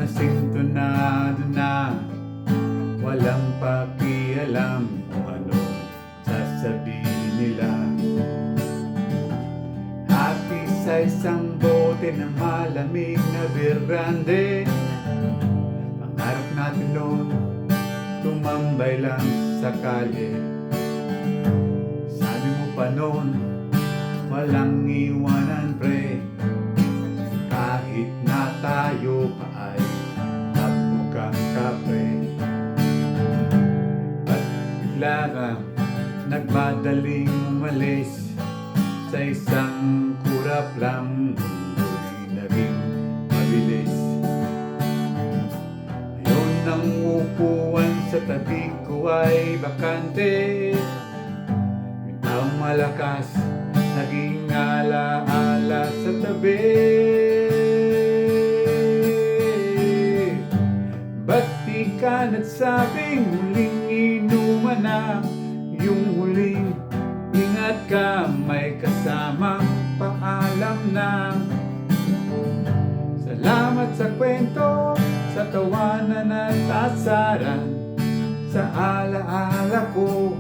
Nasintonado na, walang pakialam kung ano sasabihin nila. Hati sa isang bote na malamig na birrande. Pangarap natin noon, tumambay lang sa kalye. Sabi mo pa noon, walang iwanan pre. Kahit na tayo pa ay magmukhang kapre. At bigla kang nagmadaling umalis sa isang kurap lang, mundo'y naging mabilis. Ngayon ang upuan sa tabi ko ay bakante. Yung taong malakas naging alaala sa tabi. Ba't di ka nagsabing huling inuman na? Yung huling ingat ka, may kasamang paalam na. Salamat sa kwento, sa tawanan at asaran. Sa alaala ko,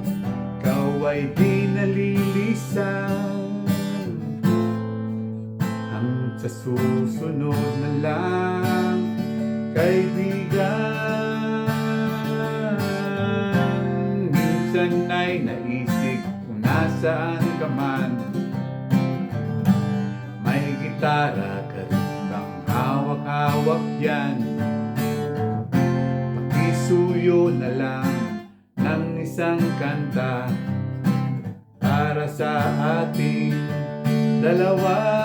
ikaw ay di nalilisan. Hanggang sa susunod na lang, kaibigan. Minsan ay naisip kung nasaan ka man, may gitara ka rin bang hawak-hawak yan? Pakisuyo na lang ng isang kanta para sa ating dalawa.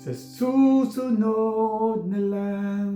Sa susunod na lang.